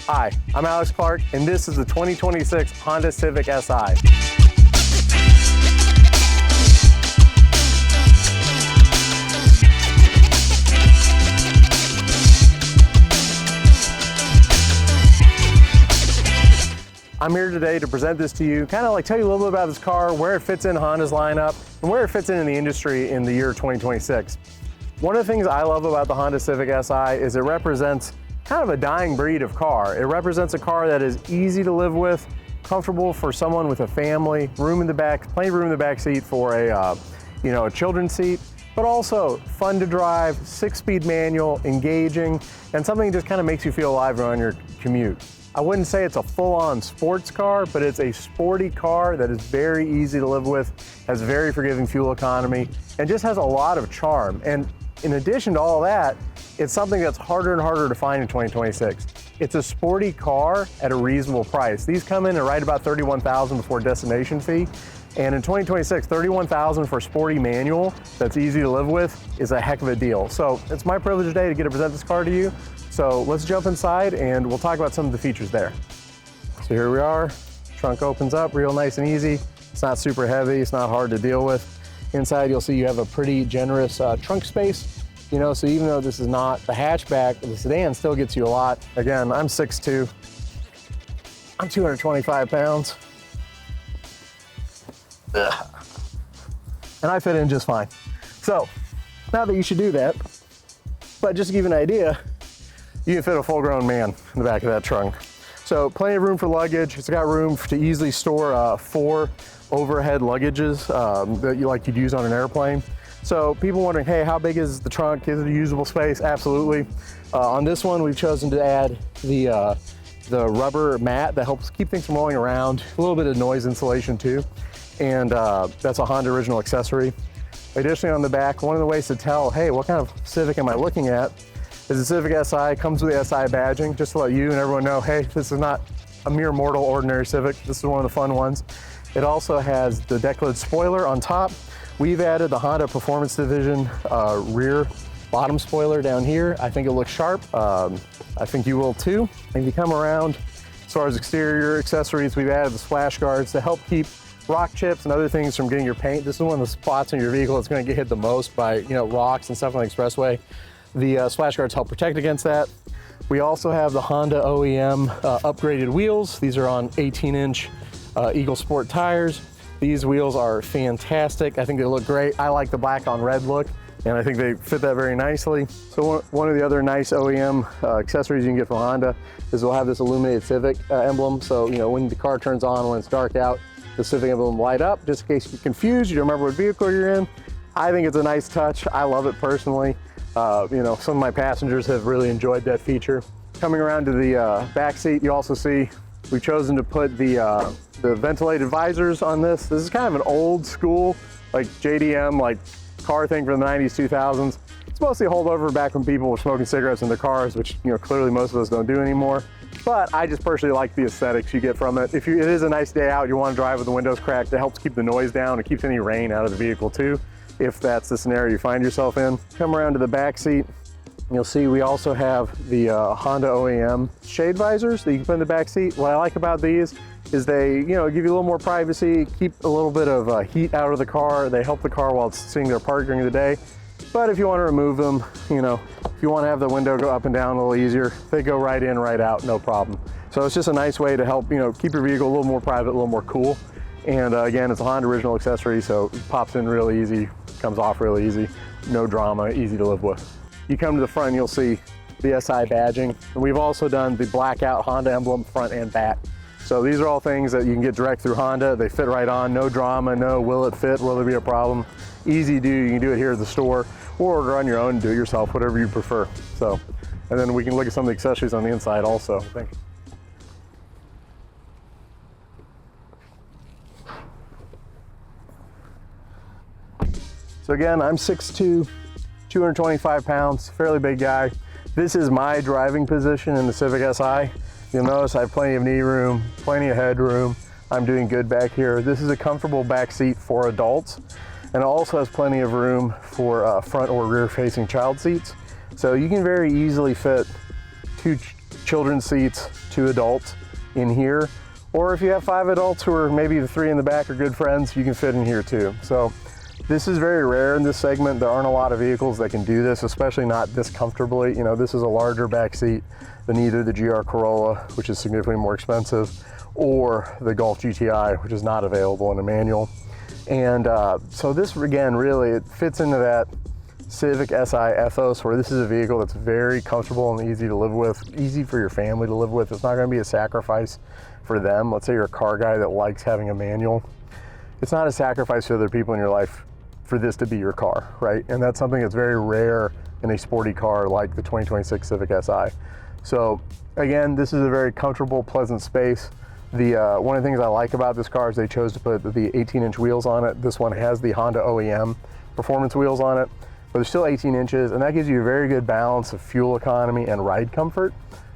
Hi, I'm Alex Clark, and this is the 2026 Honda Civic Si. I'm here today to present this to you, kind of like tell you a little bit about this car, where it fits in Honda's lineup, and where it fits in the industry in the year 2026. One of the things I love about the Honda Civic Si is it represents kind of a dying breed of car. It represents a car that is easy to live with, comfortable for someone with a family, room in the back, plenty of room in the back seat for a children's seat, but also fun to drive, 6-speed manual, engaging, and something that just kind of makes you feel alive on your commute. I wouldn't say it's a full-on sports car, but it's a sporty car that is very easy to live with, has very forgiving fuel economy, and just has a lot of charm. And in addition to all that, it's something that's harder and harder to find in 2026. It's a sporty car at a reasonable price. These come in at right about $31,000 before destination fee. And in 2026, $31,000 for a sporty manual that's easy to live with is a heck of a deal. So it's my privilege today to get to present this car to you. So let's jump inside and we'll talk about some of the features there. So here we are, trunk opens up real nice and easy. It's not super heavy, it's not hard to deal with. Inside you'll see you have a pretty generous trunk space. You know, so even though this is not the hatchback, the sedan still gets you a lot. Again, I'm 6'2", I'm 225 pounds. Ugh. And I fit in just fine. So, not that you should do that, but just to give you an idea, you can fit a full-grown man in the back of that trunk. So plenty of room for luggage. It's got room to easily store 4 overhead luggages that you'd use on an airplane. So people wondering, hey, how big is the trunk? Is it a usable space? Absolutely. On this one, we've chosen to add the rubber mat that helps keep things from rolling around, a little bit of noise insulation too. And that's a Honda original accessory. Additionally, on the back, one of the ways to tell, hey, what kind of Civic am I looking at, is the Civic Si comes with the SI badging, just to let you and everyone know, hey, this is not a mere mortal ordinary Civic. This is one of the fun ones. It also has the deck lid spoiler on top. We've added the Honda Performance Division rear bottom spoiler down here. I think it looks sharp. I think you will too. And if you come around, as far as exterior accessories, we've added the splash guards to help keep rock chips and other things from getting your paint. This is one of the spots in your vehicle that's going to get hit the most by rocks and stuff on the expressway. The splash guards help protect against that. We also have the Honda OEM upgraded wheels. These are on 18-inch Eagle Sport tires. These wheels are fantastic. I think they look great. I like the black on red look, and I think they fit that very nicely. So one of the other nice OEM accessories you can get from Honda is we'll have this illuminated Civic emblem. So when the car turns on, when it's dark out, the Civic emblem light up, just in case you're confused, you don't remember what vehicle you're in. I think it's a nice touch. I love it personally. Some of my passengers have really enjoyed that feature. Coming around to the back seat, you also see we've chosen to put the ventilated visors on this. This is kind of an old school, like JDM, like car thing from the 90s, 2000s. It's mostly a holdover back when people were smoking cigarettes in their cars, which clearly most of us don't do anymore. But I just personally like the aesthetics you get from it. It is a nice day out, you want to drive with the windows cracked, it helps keep the noise down. It keeps any rain out of the vehicle too, if that's the scenario you find yourself in. Come around to the back seat. You'll see we also have the Honda OEM shade visors that you can put in the back seat. What I like about these is they, give you a little more privacy, keep a little bit of heat out of the car. They help the car while it's sitting there parked during the day. But if you want to remove them, if you want to have the window go up and down a little easier, they go right in, right out, no problem. So it's just a nice way to help, keep your vehicle a little more private, a little more cool. And again, it's a Honda original accessory, so it pops in real easy, comes off really easy, no drama, easy to live with. You come to the front and you'll see the SI badging. And we've also done the blackout Honda emblem front and back. So these are all things that you can get direct through Honda. They fit right on, no drama, no will it fit, will there be a problem. Easy to do, you can do it here at the store or order on your own and do it yourself, whatever you prefer. So, and then we can look at some of the accessories on the inside also, I think. So again, I'm 6'2", 225 pounds, fairly big guy. This is my driving position in the Civic Si. You'll notice I have plenty of knee room, plenty of headroom. I'm doing good back here. This is a comfortable back seat for adults, and it also has plenty of room for front or rear facing child seats. So you can very easily fit 2 children's seats, 2 adults in here. Or if you have 5 adults who are maybe the 3 in the back are good friends, you can fit in here too. So this is very rare in this segment. There aren't a lot of vehicles that can do this, especially not this comfortably. You know, this is a larger back seat than either the GR Corolla, which is significantly more expensive, or the Golf GTI, which is not available in a manual. And so this, again, really, it fits into that Civic Si ethos, where this is a vehicle that's very comfortable and easy to live with, easy for your family to live with. It's not going to be a sacrifice for them. Let's say you're a car guy that likes having a manual. It's not a sacrifice for other people in your life for this to be your car, right? And that's something that's very rare in a sporty car like the 2026 Civic Si. So again, this is a very comfortable, pleasant space. One of the things I like about this car is they chose to put the 18-inch wheels on it. This one has the Honda OEM performance wheels on it, but they're still 18 inches, and that gives you a very good balance of fuel economy and ride comfort.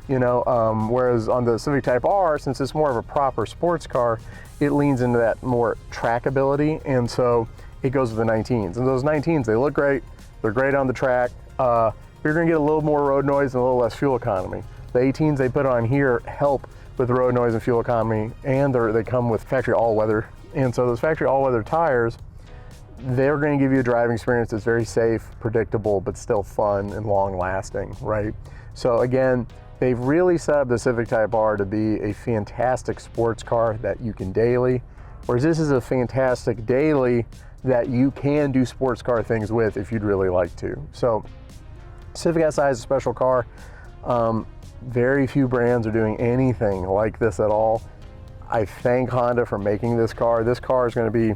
You know, whereas on the Civic Type R, since it's more of a proper sports car, it leans into that more trackability, and so it goes with the 19s. And those 19s, they look great, they're great on the track. You're gonna get a little more road noise and a little less fuel economy. The 18s they put on here help with road noise and fuel economy, and they come with factory all-weather. And so those factory all-weather tires, they're gonna give you a driving experience that's very safe, predictable, but still fun and long-lasting, right? So again, they've really set up the Civic Type R to be a fantastic sports car that you can daily, whereas this is a fantastic daily that you can do sports car things with if you'd really like to. So Civic Si is a special car. Very few brands are doing anything like this at all. I thank Honda for making this car. This car is going to be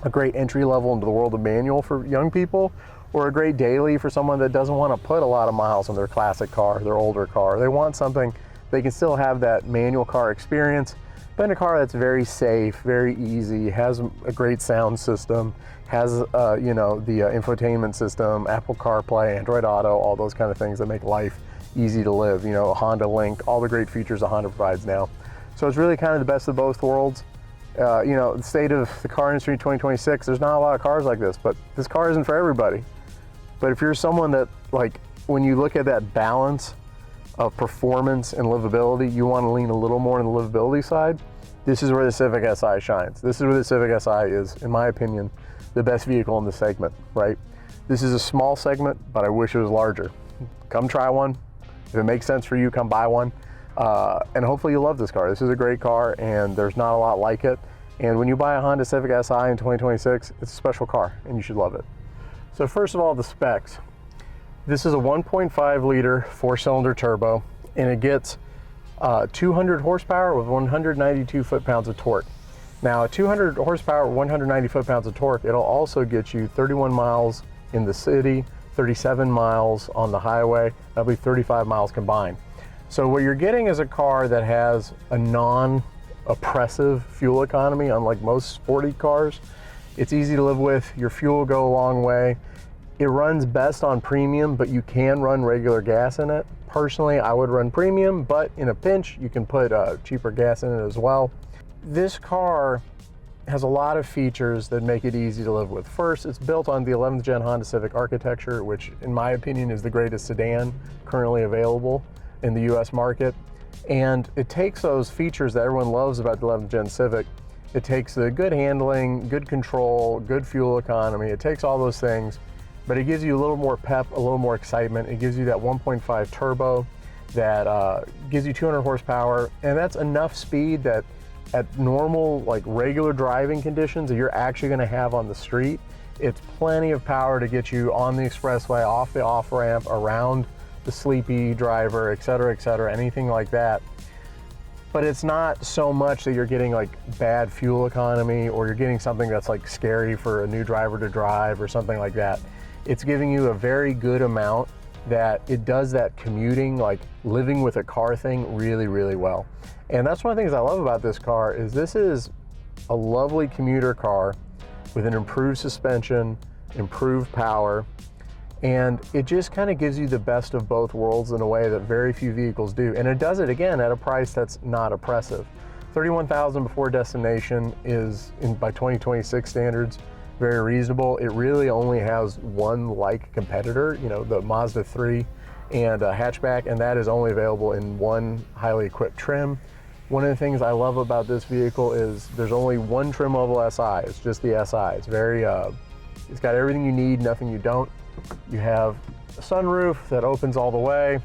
a great entry level into the world of manual for young people, or a great daily for someone that doesn't want to put a lot of miles on their classic car, their older car. They want something, they can still have that manual car experience, but in a car that's very safe, very easy, has a great sound system, has you know, the infotainment system, Apple CarPlay, Android Auto, all those kind of things that make life easy to live. You know, Honda Link, all the great features that Honda provides now. So it's really kind of the best of both worlds. You know, the state of the car industry in 2026, there's not a lot of cars like this, but this car isn't for everybody. But if you're someone that, like, when you look at that balance of performance and livability, you want to lean a little more on the livability side, this is where the Civic Si shines. This is where the Civic Si is, in my opinion, the best vehicle in the segment, right? This is a small segment, but I wish it was larger. Come try one. If it makes sense for you, come buy one. And hopefully you love this car. This is a great car, and there's not a lot like it. And when you buy a Honda Civic Si in 2026, it's a special car, and you should love it. So first of all, the specs. This is a 1.5 liter 4-cylinder turbo, and it gets 200 horsepower with 192 foot-pounds of torque. Now, 200 horsepower, 190 foot-pounds of torque, it'll also get you 31 miles in the city, 37 miles on the highway, that'll be 35 miles combined. So what you're getting is a car that has a non-oppressive fuel economy, unlike most sporty cars. It's easy to live with, your fuel will go a long way. It runs best on premium, but you can run regular gas in it. Personally, I would run premium, but in a pinch, you can put cheaper gas in it as well. This car has a lot of features that make it easy to live with. First, it's built on the 11th gen Honda Civic architecture, which in my opinion is the greatest sedan currently available in the US market. And it takes those features that everyone loves about the 11th gen Civic. It takes the good handling, good control, good fuel economy. It takes all those things, but it gives you a little more pep, a little more excitement. It gives you that 1.5 turbo that gives you 200 horsepower, and that's enough speed that at normal, like regular driving conditions that you're actually gonna have on the street, it's plenty of power to get you on the expressway, off the off-ramp, around the sleepy driver, et cetera, anything like that. But it's not so much that you're getting like bad fuel economy, or you're getting something that's like scary for a new driver to drive or something like that. It's giving you a very good amount that it does that commuting, like living with a car thing really, really well. And that's one of the things I love about this car is this is a lovely commuter car with an improved suspension, improved power, and it just kind of gives you the best of both worlds in a way that very few vehicles do. And it does it again at a price that's not oppressive. $31,000 before destination is, by 2026 standards, very reasonable. It really only has one like competitor. You know, the Mazda 3 and a hatchback, and that is only available in one highly equipped trim. One of the things I love about this vehicle is there's only one trim level SI. It's just the SI. It's very, it's got everything you need, nothing you don't. You have a sunroof that opens all the way.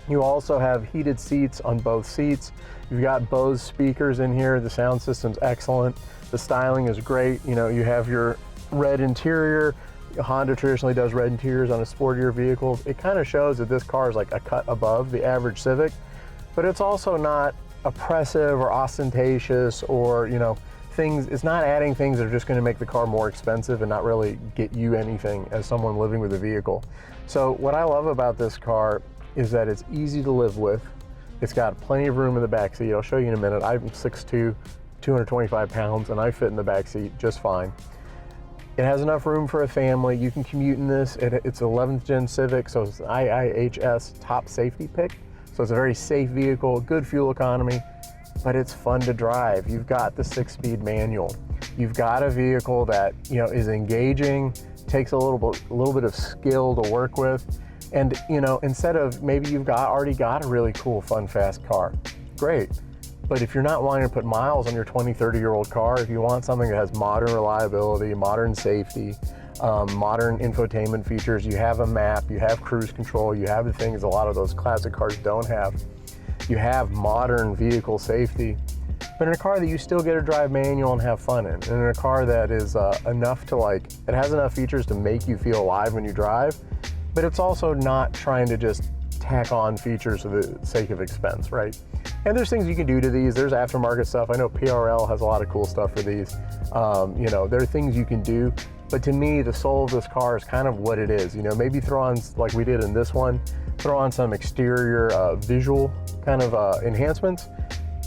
You also have heated seats on both seats. You've got Bose speakers in here. The sound system's excellent. The styling is great. You know, you have your red interior. Honda traditionally does red interiors on a sportier vehicle. It kind of shows that this car is like a cut above the average Civic, but it's also not oppressive or ostentatious or, you know, things. It's not adding things that are just going to make the car more expensive and not really get you anything as someone living with a vehicle. So what I love about this car is that it's easy to live with. It's got plenty of room in the back seat. I'll show you in a minute. I'm 6'2", 225 pounds, and I fit in the back seat just fine. It has enough room for a family. You can commute in this. It's 11th gen Civic, so it's IIHS Top Safety Pick. So it's a very safe vehicle, good fuel economy, but it's fun to drive. You've got the 6-speed manual. You've got a vehicle that, you know, is engaging, takes a little bit of skill to work with. And, you know, instead of maybe you've already got a really cool, fun, fast car, great. But if you're not wanting to put miles on your 20, 30-year-old car, if you want something that has modern reliability, modern safety, modern infotainment features, you have a map, you have cruise control, you have the things a lot of those classic cars don't have. You have modern vehicle safety, but in a car that you still get to drive manual and have fun in, and in a car that is enough to it has enough features to make you feel alive when you drive, but it's also not trying to just tack on features for the sake of expense, right? And there's things you can do to these. There's aftermarket stuff. I know PRL has a lot of cool stuff for these. You know, there are things you can do, but to me, the soul of this car is kind of what it is. You know, maybe throw on, like we did in this one, throw on some exterior visual kind of enhancements.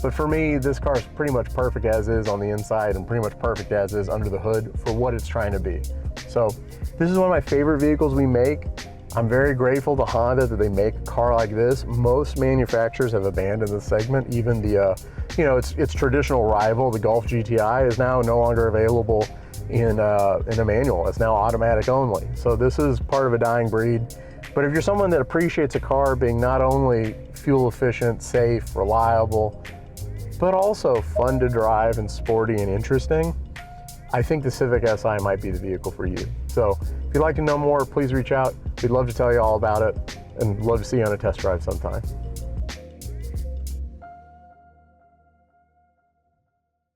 But for me, this car is pretty much perfect as is on the inside and pretty much perfect as is under the hood for what it's trying to be. So this is one of my favorite vehicles we make. I'm very grateful to Honda that they make a car like this. Most manufacturers have abandoned this segment. Even the, you know, its traditional rival, the Golf GTI, is now no longer available in a manual. It's now automatic only. So this is part of a dying breed. But if you're someone that appreciates a car being not only fuel efficient, safe, reliable, but also fun to drive and sporty and interesting, I think the Civic Si might be the vehicle for you. So if you'd like to know more, please reach out. We'd love to tell you all about it and love to see you on a test drive sometime.